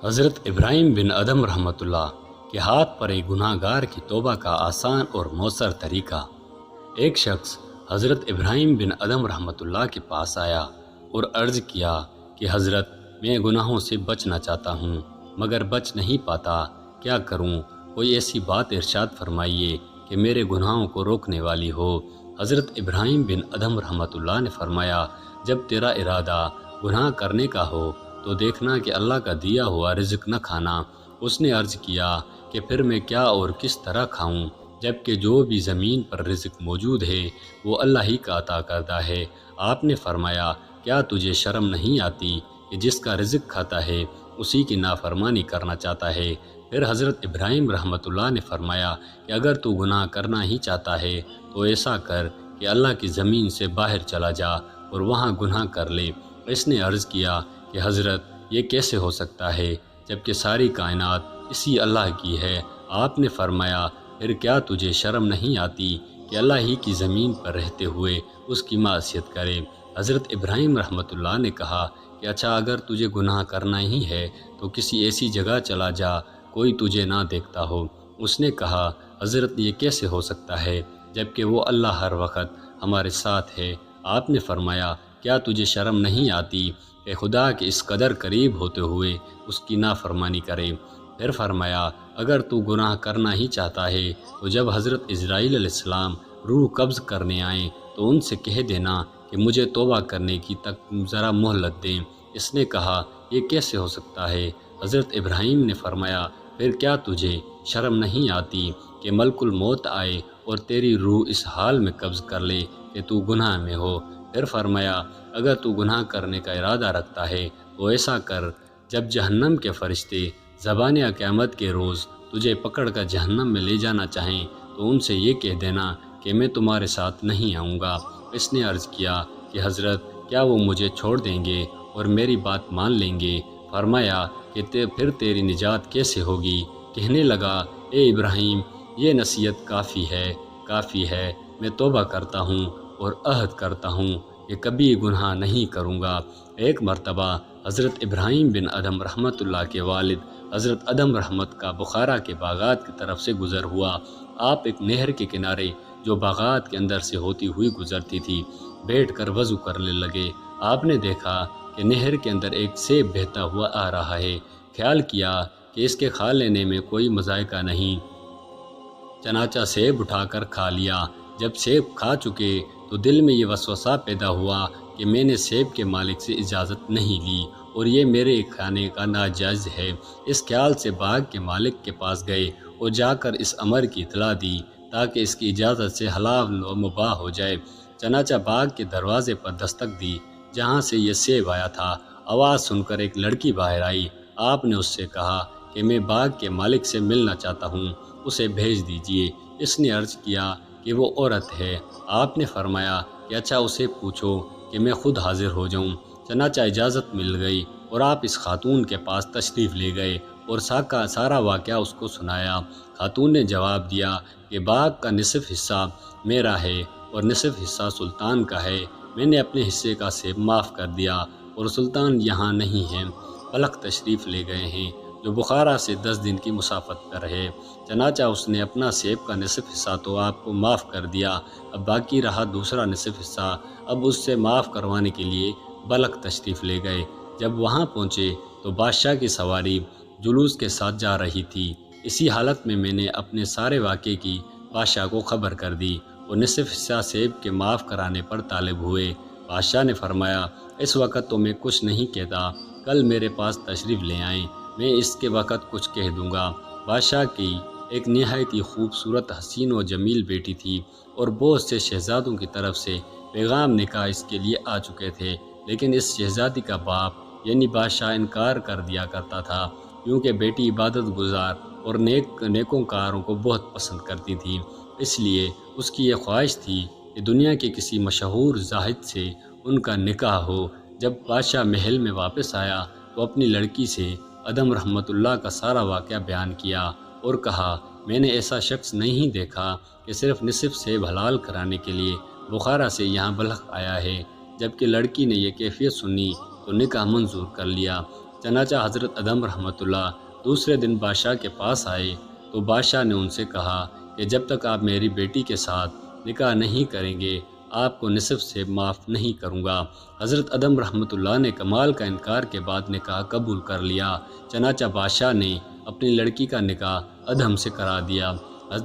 حضرت ابراہیم بن ادم رحمۃ اللہ کے ہاتھ پر ایک گناہ گار کی توبہ کا آسان اور مؤثر طریقہ۔ ایک شخص حضرت ابراہیم بن ادم رحمۃ اللہ کے پاس آیا اور عرض کیا کہ حضرت، میں گناہوں سے بچنا چاہتا ہوں مگر بچ نہیں پاتا، کیا کروں؟ کوئی ایسی بات ارشاد فرمائیے کہ میرے گناہوں کو روکنے والی ہو۔ حضرت ابراہیم بن ادم رحمۃ اللہ نے فرمایا، جب تیرا ارادہ گناہ کرنے کا ہو تو دیکھنا کہ اللہ کا دیا ہوا رزق نہ کھانا۔ اس نے عرض کیا کہ پھر میں کیا اور کس طرح کھاؤں، جبکہ جو بھی زمین پر رزق موجود ہے وہ اللہ ہی کا عطا کردہ ہے۔ آپ نے فرمایا، کیا تجھے شرم نہیں آتی کہ جس کا رزق کھاتا ہے اسی کی نافرمانی کرنا چاہتا ہے؟ پھر حضرت ابراہیم رحمۃ اللہ نے فرمایا کہ اگر تو گناہ کرنا ہی چاہتا ہے تو ایسا کر کہ اللہ کی زمین سے باہر چلا جا اور وہاں گناہ کر لے۔ اس نے عرض کیا کہ حضرت، یہ کیسے ہو سکتا ہے جبکہ ساری کائنات اسی اللہ کی ہے؟ آپ نے فرمایا، پھر کیا تجھے شرم نہیں آتی کہ اللہ ہی کی زمین پر رہتے ہوئے اس کی معصیت کرے؟ حضرت ابراہیم رحمۃ اللہ نے کہا کہ اچھا، اگر تجھے گناہ کرنا ہی ہے تو کسی ایسی جگہ چلا جا کوئی تجھے نہ دیکھتا ہو۔ اس نے کہا، حضرت، یہ کیسے ہو سکتا ہے جبکہ وہ اللہ ہر وقت ہمارے ساتھ ہے؟ آپ نے فرمایا، کیا تجھے شرم نہیں آتی کہ خدا کے اس قدر قریب ہوتے ہوئے اس کی نافرمانی کرے؟ پھر فرمایا، اگر تو گناہ کرنا ہی چاہتا ہے تو جب حضرت اسرائیل علیہ السلام روح قبض کرنے آئیں تو ان سے کہہ دینا کہ مجھے توبہ کرنے کی تک ذرا مہلت دیں۔ اس نے کہا، یہ کیسے ہو سکتا ہے؟ حضرت ابراہیم نے فرمایا، پھر کیا تجھے شرم نہیں آتی کہ ملک الموت آئے اور تیری روح اس حال میں قبض کر لے کہ تو گناہ میں ہو؟ پھر فرمایا، اگر تو گناہ کرنے کا ارادہ رکھتا ہے تو ایسا کر، جب جہنم کے فرشتے زبان قیامت کے روز تجھے پکڑ کر جہنم میں لے جانا چاہیں تو ان سے یہ کہہ دینا کہ میں تمہارے ساتھ نہیں آؤں گا۔ اس نے عرض کیا کہ حضرت، کیا وہ مجھے چھوڑ دیں گے اور میری بات مان لیں گے؟ فرمایا کہ پھر تیری نجات کیسے ہوگی؟ کہنے لگا، اے ابراہیم، یہ نصیحت کافی ہے، میں توبہ کرتا ہوں اور عہد کرتا ہوں کہ کبھی گناہ نہیں کروں گا۔ ایک مرتبہ حضرت ابراہیم بن ادم رحمۃ اللہ کے والد حضرت ادم رحمت کا بخارا کے باغات کی طرف سے گزر ہوا۔ آپ ایک نہر کے کنارے جو باغات کے اندر سے ہوتی ہوئی گزرتی تھی بیٹھ کر وضو کرنے لگے۔ آپ نے دیکھا کہ نہر کے اندر ایک سیب بہتا ہوا آ رہا ہے۔ خیال کیا کہ اس کے کھا لینے میں کوئی مذائقہ نہیں، چنانچہ سیب اٹھا کر کھا لیا۔ جب سیب کھا چکے تو دل میں یہ وسوسہ پیدا ہوا کہ میں نے سیب کے مالک سے اجازت نہیں لی اور یہ میرے کھانے کا ناجائز ہے۔ اس خیال سے باغ کے مالک کے پاس گئے اور جا کر اس امر کی اطلاع دی تاکہ اس کی اجازت سے حلال و مباح ہو جائے۔ چنانچہ باغ کے دروازے پر دستک دی جہاں سے یہ سیب آیا تھا۔ آواز سن کر ایک لڑکی باہر آئی۔ آپ نے اس سے کہا کہ میں باغ کے مالک سے ملنا چاہتا ہوں، اسے بھیج دیجیے۔ اس نے عرض کیا کہ وہ عورت ہے۔ آپ نے فرمایا کہ اچھا، اسے پوچھو کہ میں خود حاضر ہو جاؤں۔ چنانچہ اجازت مل گئی اور آپ اس خاتون کے پاس تشریف لے گئے اور سارا واقعہ اس کو سنایا۔ خاتون نے جواب دیا کہ باغ کا نصف حصہ میرا ہے اور نصف حصہ سلطان کا ہے۔ میں نے اپنے حصے کا سیب معاف کر دیا اور سلطان یہاں نہیں ہیں، بلخ تشریف لے گئے ہیں جو بخارا سے 10 دن کی مسافت پر ہے۔ چنانچہ اس نے اپنا سیب کا نصف حصہ تو آپ کو معاف کر دیا، اب باقی رہا دوسرا نصف حصہ، اب اس سے معاف کروانے کے لیے بلخ تشریف لے گئے۔ جب وہاں پہنچے تو بادشاہ کی سواری جلوس کے ساتھ جا رہی تھی۔ اسی حالت میں نے اپنے سارے واقعے کی بادشاہ کو خبر کر دی اور نصف حصہ سیب کے معاف کرانے پر طالب ہوئے۔ بادشاہ نے فرمایا، اس وقت تو میں کچھ نہیں کہتا، کل میرے پاس تشریف لے آئیں، میں اس کے وقت کچھ کہہ دوں گا۔ بادشاہ کی ایک نہایت ہی خوبصورت، حسین و جمیل بیٹی تھی اور بہت سے شہزادوں کی طرف سے پیغام نکاح اس کے لیے آ چکے تھے، لیکن اس شہزادی کا باپ یعنی بادشاہ انکار کر دیا کرتا تھا کیونکہ بیٹی عبادت گزار اور نیکوں کاروں کو بہت پسند کرتی تھی۔ اس لیے اس کی یہ خواہش تھی کہ دنیا کے کسی مشہور زاہد سے ان کا نکاح ہو۔ جب بادشاہ محل میں واپس آیا تو اپنی لڑکی سے ادم رحمۃ اللہ کا سارا واقعہ بیان کیا اور کہا، میں نے ایسا شخص نہیں دیکھا کہ صرف نصف سیب حلال کرانے کے لیے بخارا سے یہاں بلخ آیا ہے۔ جبکہ لڑکی نے یہ کیفیت سنی تو نکاح منظور کر لیا۔ چنانچہ حضرت ادم رحمۃ اللہ دوسرے دن بادشاہ کے پاس آئے تو بادشاہ نے ان سے کہا کہ جب تک آپ میری بیٹی کے ساتھ نکاح نہیں کریں گے آپ کو نصف سے معاف نہیں کروں گا۔ حضرت ادم رحمۃ اللہ نے کمال کا انکار کے بعد نکاح قبول کر لیا۔ چنانچہ بادشاہ نے اپنی لڑکی کا نکاح ادم سے کرا دیا۔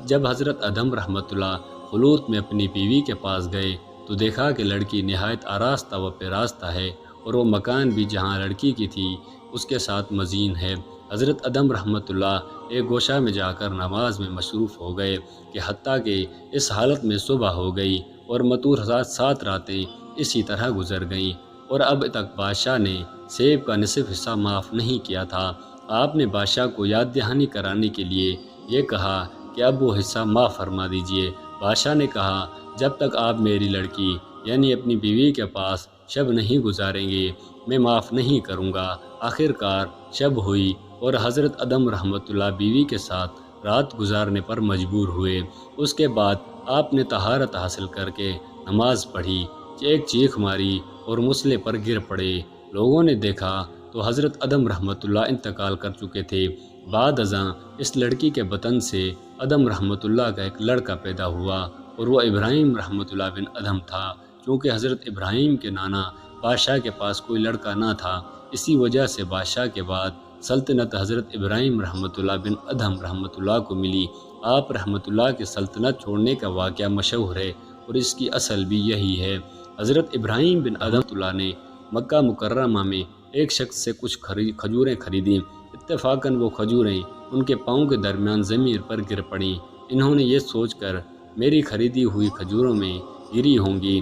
جب حضرت ادم رحمۃ اللہ خلوت میں اپنی بیوی کے پاس گئے تو دیکھا کہ لڑکی نہایت آراستہ و پیراستہ ہے اور وہ مکان بھی جہاں لڑکی کی تھی اس کے ساتھ مزین ہے۔ حضرت ادم رحمۃ اللہ ایک گوشہ میں جا کر نماز میں مصروف ہو گئے کہ حتیٰ کہ اس حالت میں صبح ہو گئی اور مطور 7 راتیں اسی طرح گزر گئیں، اور اب تک بادشاہ نے سیب کا نصف حصہ معاف نہیں کیا تھا۔ آپ نے بادشاہ کو یاد دہانی کرانے کے لیے یہ کہا کہ اب وہ حصہ معاف فرما دیجیے۔ بادشاہ نے کہا جب تک آپ میری لڑکی یعنی اپنی بیوی کے پاس شب نہیں گزاریں گے میں معاف نہیں کروں گا۔ آخر کار شب ہوئی اور حضرت ادم رحمۃ اللہ بیوی کے ساتھ رات گزارنے پر مجبور ہوئے۔ اس کے بعد آپ نے طہارت حاصل کر کے نماز پڑھی، ایک چیخ ماری اور مسلح پر گر پڑے۔ لوگوں نے دیکھا تو حضرت ادم رحمۃ اللہ انتقال کر چکے تھے۔ بعد ازاں اس لڑکی کے بطن سے ادم رحمۃ اللہ کا ایک لڑکا پیدا ہوا اور وہ ابراہیم رحمۃ اللہ بن ادم تھا۔ چونکہ حضرت ابراہیم کے نانا بادشاہ کے پاس کوئی لڑکا نہ تھا، اسی وجہ سے بادشاہ کے بعد سلطنت حضرت ابراہیم رحمۃ اللہ بن ادم رحمۃ اللہ کو ملی۔ آپ رحمۃ اللہ کی سلطنت چھوڑنے کا واقعہ مشہور ہے اور اس کی اصل بھی یہی ہے۔ حضرت ابراہیم بن ادم اللہ نے مکہ مکرمہ میں ایک شخص سے کچھ کھجوریں خریدیں۔ اتفاقاً وہ کھجوریں ان کے پاؤں کے درمیان زمین پر گر پڑیں۔ انہوں نے یہ سوچ کر میری خریدی ہوئی کھجوروں میں گری ہوں گی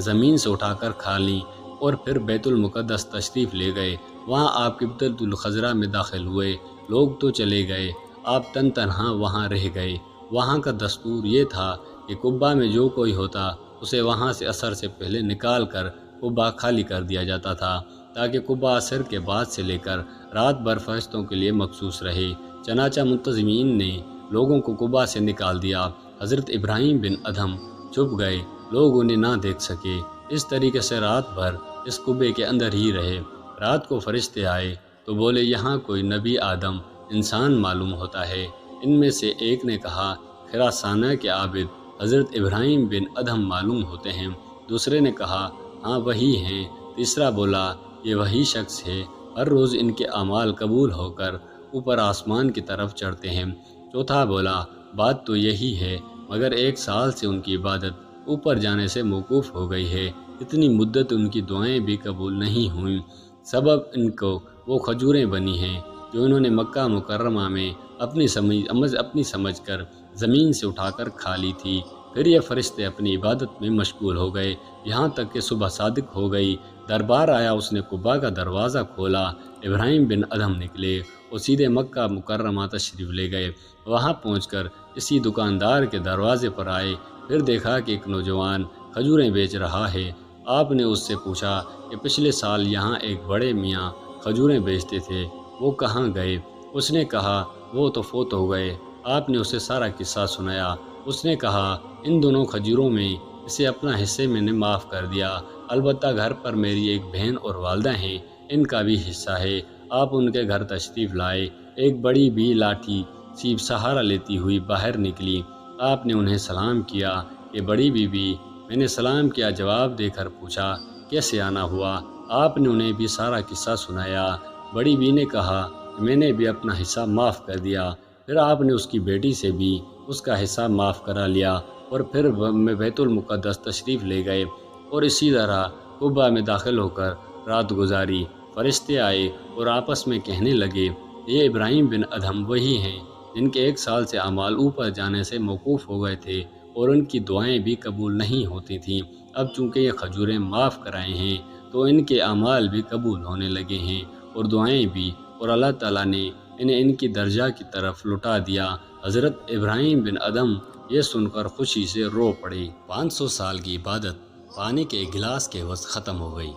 زمین سے اٹھا کر کھا لیں اور پھر بیت المقدس تشریف لے گئے۔ وہاں آپ قبۃ الخضرا میں داخل ہوئے۔ لوگ تو چلے گئے، آپ تنہا وہاں رہ گئے۔ وہاں کا دستور یہ تھا کہ قبہ میں جو کوئی ہوتا اسے وہاں سے عصر سے پہلے نکال کر قبہ خالی کر دیا جاتا تھا تاکہ قبہ عصر کے بعد سے لے کر رات بھر فرشتوں کے لیے مخصوص رہے۔ چنانچہ منتظمین نے لوگوں کو قبہ سے نکال دیا۔ حضرت ابراہیم بن ادم چھپ گئے، لوگ انہیں نہ دیکھ سکے۔ اس طریقے سے رات بھر اس قبے کے اندر ہی رہے۔ رات کو فرشتے آئے تو بولے یہاں کوئی نبی آدم انسان معلوم ہوتا ہے۔ ان میں سے ایک نے کہا خراسانہ کے عابد حضرت ابراہیم بن ادم معلوم ہوتے ہیں۔ دوسرے نے کہا ہاں وہی ہیں۔ تیسرا بولا یہ وہی شخص ہے، ہر روز ان کے اعمال قبول ہو کر اوپر آسمان کی طرف چڑھتے ہیں۔ چوتھا بولا بات تو یہی ہے مگر 1 سال سے ان کی عبادت اوپر جانے سے موقوف ہو گئی ہے، اتنی مدت ان کی دعائیں بھی قبول نہیں ہوئیں۔ سبب ان کو وہ کھجوریں بنی ہیں جو انہوں نے مکہ مکرمہ میں اپنی سمجھ کر زمین سے اٹھا کر کھا لی تھی۔ پھر یہ فرشتے اپنی عبادت میں مشغول ہو گئے یہاں تک کہ صبح صادق ہو گئی۔ دربار آیا، اس نے قبہ کا دروازہ کھولا۔ ابراہیم بن ادم نکلے اور سیدھے مکہ مکرمہ تشریف لے گئے۔ وہاں پہنچ کر اسی دکاندار کے دروازے پر آئے، پھر دیکھا کہ ایک نوجوان کھجوریں بیچ رہا ہے۔ آپ نے اس سے پوچھا کہ پچھلے سال یہاں ایک بڑے میاں کھجوریں بیچتے تھے، وہ کہاں گئے؟ اس نے کہا وہ تو فوت ہو گئے۔ آپ نے اسے سارا قصہ سنایا۔ اس نے کہا ان دونوں کھجوروں میں اسے اپنا حصے میں نے معاف کر دیا، البتہ گھر پر میری ایک بہن اور والدہ ہیں، ان کا بھی حصہ ہے۔ آپ ان کے گھر تشریف لائے۔ ایک بڑی بھی لاٹھی سیب سہارا لیتی ہوئی باہر نکلی۔ آپ نے انہیں سلام کیا کہ بڑی بی بی، میں نے سلام کیا جواب دے کر پوچھا کیسے آنا ہوا؟ آپ نے انہیں بھی سارا قصہ سنایا۔ بڑی بی نے کہا میں نے بھی اپنا حصہ معاف کر دیا۔ پھر آپ نے اس کی بیٹی سے بھی اس کا حصہ معاف کرا لیا اور پھر بیت المقدس تشریف لے گئے اور اسی طرح قبہ میں داخل ہو کر رات گزاری۔ فرشتے آئے اور آپس میں کہنے لگے یہ ابراہیم بن ادم وہی ہیں جن کے 1 سال سے اعمال اوپر جانے سے موقوف ہو گئے تھے اور ان کی دعائیں بھی قبول نہیں ہوتی تھیں۔ اب چونکہ یہ کھجوریں معاف کرائے ہیں تو ان کے اعمال بھی قبول ہونے لگے ہیں اور دعائیں بھی، اور اللہ تعالیٰ نے انہیں ان کی درجہ کی طرف لٹا دیا۔ حضرت ابراہیم بن ادم یہ سن کر خوشی سے رو پڑے۔ 500 سال کی عبادت پانی کے ایک گلاس کے عوض ختم ہو گئی۔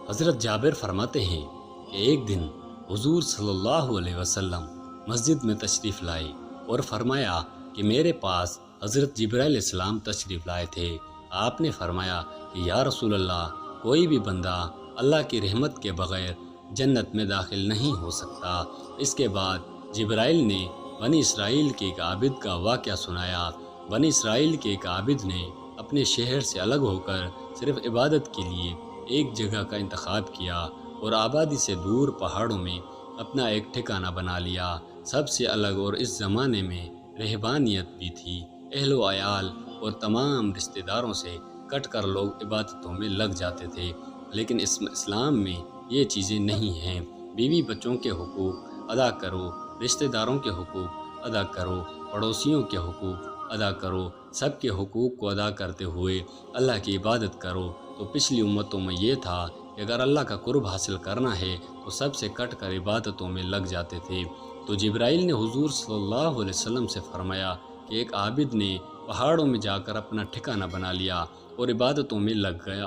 حضرت جابر فرماتے ہیں کہ ایک دن حضور صلی اللہ علیہ وسلم مسجد میں تشریف لائے اور فرمایا کہ میرے پاس حضرت جبرائیل علیہ السلام تشریف لائے تھے۔ آپ نے فرمایا کہ یا رسول اللہ، کوئی بھی بندہ اللہ کی رحمت کے بغیر جنت میں داخل نہیں ہو سکتا۔ اس کے بعد جبرائیل نے بنی اسرائیل کے ایک عابد کا واقعہ سنایا۔ بنی اسرائیل کے ایک عابد نے اپنے شہر سے الگ ہو کر صرف عبادت کے لیے ایک جگہ کا انتخاب کیا اور آبادی سے دور پہاڑوں میں اپنا ایک ٹھکانہ بنا لیا۔ سب سے الگ اور اس زمانے میں رہبانیت بھی تھی۔ اہل و عیال اور تمام رشتہ داروں سے کٹ کر لوگ عبادتوں میں لگ جاتے تھے، لیکن اسلام میں یہ چیزیں نہیں ہیں۔ بیوی بچوں کے حقوق ادا کرو، رشتہ داروں کے حقوق ادا کرو، پڑوسیوں کے حقوق ادا کرو، سب کے حقوق کو ادا کرتے ہوئے اللہ کی عبادت کرو۔ تو پچھلی امتوں میں یہ تھا کہ اگر اللہ کا قرب حاصل کرنا ہے تو سب سے کٹ کر عبادتوں میں لگ جاتے تھے۔ تو جبرائیل نے حضور صلی اللہ علیہ وسلم سے فرمایا کہ ایک عابد نے پہاڑوں میں جا کر اپنا ٹھکانہ بنا لیا اور عبادتوں میں لگ گیا۔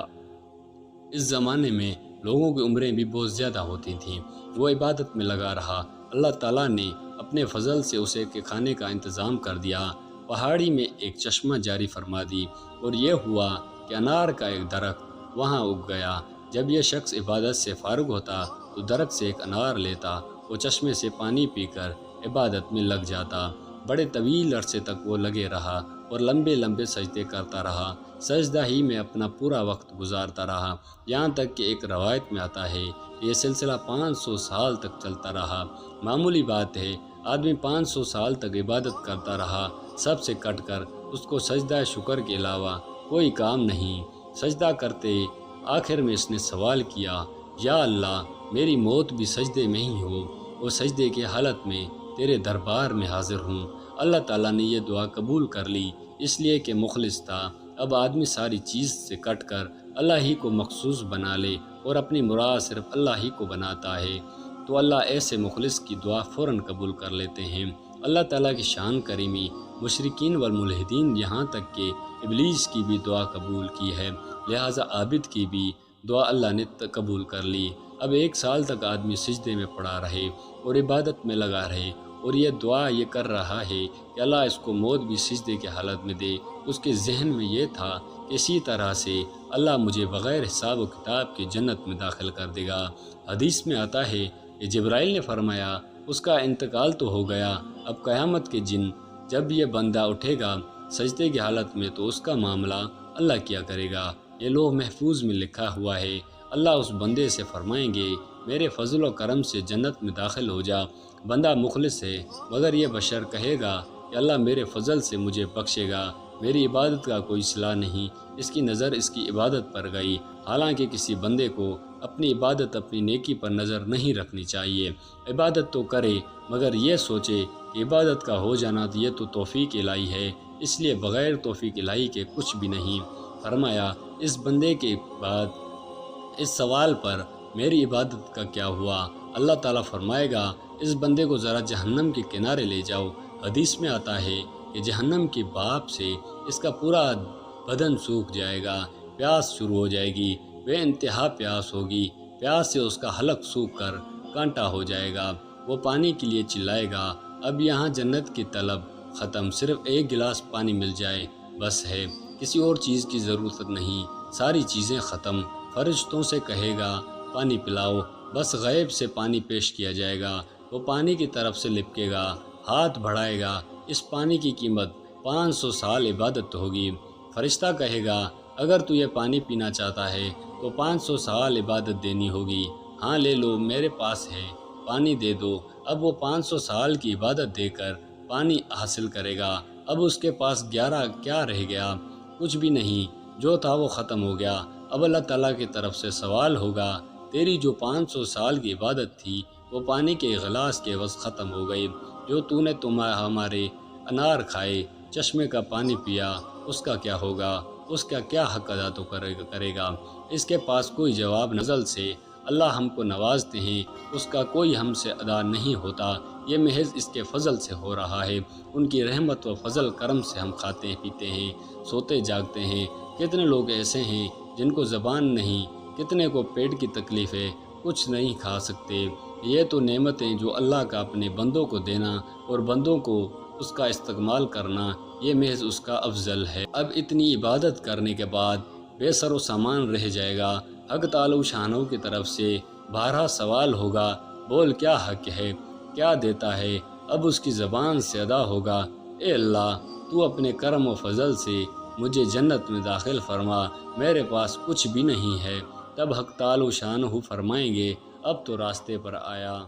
اس زمانے میں لوگوں کی عمریں بھی بہت زیادہ ہوتی تھیں۔ وہ عبادت میں لگا رہا۔ اللہ تعالیٰ نے اپنے فضل سے اسے کے کھانے کا انتظام کر دیا۔ پہاڑی میں ایک چشمہ جاری فرما دی اور یہ ہوا کہ انار کا ایک درخت وہاں اگ گیا۔ جب یہ شخص عبادت سے فارغ ہوتا تو درخت سے ایک انار لیتا، وہ چشمے سے پانی پی کر عبادت میں لگ جاتا۔ بڑے طویل عرصے تک وہ لگے رہا اور لمبے لمبے سجدے کرتا رہا، سجدہ ہی میں اپنا پورا وقت گزارتا رہا، یہاں تک کہ ایک روایت میں آتا ہے کہ یہ سلسلہ 500 سال تک چلتا رہا۔ معمولی بات ہے، آدمی 500 سال تک عبادت کرتا رہا، سب سے کٹ کر اس کو سجدہ شکر کے علاوہ کوئی کام نہیں۔ سجدہ کرتے آخر میں اس نے سوال کیا، یا اللہ میری موت بھی سجدے میں ہی ہو، اور سجدے کی حالت میں تیرے دربار میں حاضر ہوں۔ اللہ تعالیٰ نے یہ دعا قبول کر لی، اس لیے کہ مخلص تھا۔ اب آدمی ساری چیز سے کٹ کر اللہ ہی کو مخصوص بنا لے اور اپنی مراد صرف اللہ ہی کو بناتا ہے تو اللہ ایسے مخلص کی دعا فوراً قبول کر لیتے ہیں۔ اللہ تعالیٰ کی شان کریمی مشرکین والملحدین یہاں تک کہ ابلیس کی بھی دعا قبول کی ہے، لہٰذا عابد کی بھی دعا اللہ نے قبول کر لی۔ اب 1 سال تک آدمی سجدے میں پڑا رہے اور عبادت میں لگا رہے اور یہ دعا یہ کر رہا ہے کہ اللہ اس کو موت بھی سجدے کی حالت میں دے۔ اس کے ذہن میں یہ تھا کہ اسی طرح سے اللہ مجھے بغیر حساب و کتاب کے جنت میں داخل کر دے گا۔ حدیث میں آتا ہے کہ جبرائیل نے فرمایا اس کا انتقال تو ہو گیا، اب قیامت کے دن جب یہ بندہ اٹھے گا سجدے کی حالت میں تو اس کا معاملہ اللہ کیا کرے گا۔ یہ لوح محفوظ میں لکھا ہوا ہے۔ اللہ اس بندے سے فرمائیں گے میرے فضل و کرم سے جنت میں داخل ہو جا۔ بندہ مخلص ہے، مگر یہ بشر کہے گا کہ اللہ میرے فضل سے مجھے بخشے گا، میری عبادت کا کوئی صلہ نہیں۔ اس کی نظر اس کی عبادت پر گئی، حالانکہ کسی بندے کو اپنی عبادت اپنی نیکی پر نظر نہیں رکھنی چاہیے۔ عبادت تو کرے مگر یہ سوچے کہ عبادت کا ہو جانا تو یہ تو توفیق الہی ہے، اس لیے بغیر توفیق الہی کے کچھ بھی نہیں۔ فرمایا اس بندے کے بعد اس سوال پر میری عبادت کا کیا ہوا؟ اللہ تعالیٰ فرمائے گا اس بندے کو ذرا جہنم کے کنارے لے جاؤ۔ حدیث میں آتا ہے کہ جہنم کے بھاپ سے اس کا پورا بدن سوکھ جائے گا، پیاس شروع ہو جائے گی، بے انتہا پیاس ہوگی، پیاس سے اس کا حلق سوکھ کر کانٹا ہو جائے گا، وہ پانی کے لیے چلائے گا، اب یہاں جنت کی طلب ختم، صرف 1 گلاس پانی مل جائے بس ہے، کسی اور چیز کی ضرورت نہیں، ساری چیزیں ختم۔ فرشتوں سے کہے گا پانی پلاؤ، بس غیب سے پانی پیش کیا جائے گا، وہ پانی کی طرف سے لپکے گا، ہاتھ بڑھائے گا، اس پانی کی قیمت 500 سال عبادت ہوگی۔ فرشتہ کہے گا اگر تو یہ پانی پینا چاہتا ہے تو 500 سال عبادت دینی ہوگی۔ ہاں لے لو، میرے پاس ہے، پانی دے دو۔ اب وہ 500 سال کی عبادت دے کر پانی حاصل کرے گا۔ اب اس کے پاس 11 کیا رہ گیا؟ کچھ بھی نہیں، جو تھا وہ ختم ہو گیا۔ اب اللہ تعالیٰ کی طرف سے سوال ہوگا تیری جو 500 سال کی عبادت تھی وہ پانی کے غلاس کے عوض ختم ہو گئی، جو تو نے ہمارے انار کھائے، چشمے کا پانی پیا، اس کا کیا ہوگا؟ اس کا کیا حق ادا تو کرے گا؟ اس کے پاس کوئی جواب نزل سے اللہ ہم کو نوازتے ہیں، اس کا کوئی ہم سے ادا نہیں ہوتا، یہ محض اس کے فضل سے ہو رہا ہے، ان کی رحمت و فضل کرم سے ہم کھاتے پیتے ہیں، سوتے جاگتے ہیں۔ کتنے لوگ ایسے ہیں جن کو زبان نہیں، کتنے کو پیٹ کی تکلیف ہے، کچھ نہیں کھا سکتے۔ یہ تو نعمتیں جو اللہ کا اپنے بندوں کو دینا اور بندوں کو اس کا استعمال کرنا، یہ محض اس کا افضل ہے۔ اب اتنی عبادت کرنے کے بعد بے سر و سامان رہ جائے گا۔ حق تعالی شانوں کی طرف سے بارہا سوال ہوگا، بول کیا حق ہے، کیا دیتا ہے؟ اب اس کی زبان سے ادا ہوگا، اے اللہ تو اپنے کرم و فضل سے مجھے جنت میں داخل فرما، میرے پاس کچھ بھی نہیں ہے۔ تب حق تعالی شانہ فرمائیں گے، اب تو راستے پر آیا۔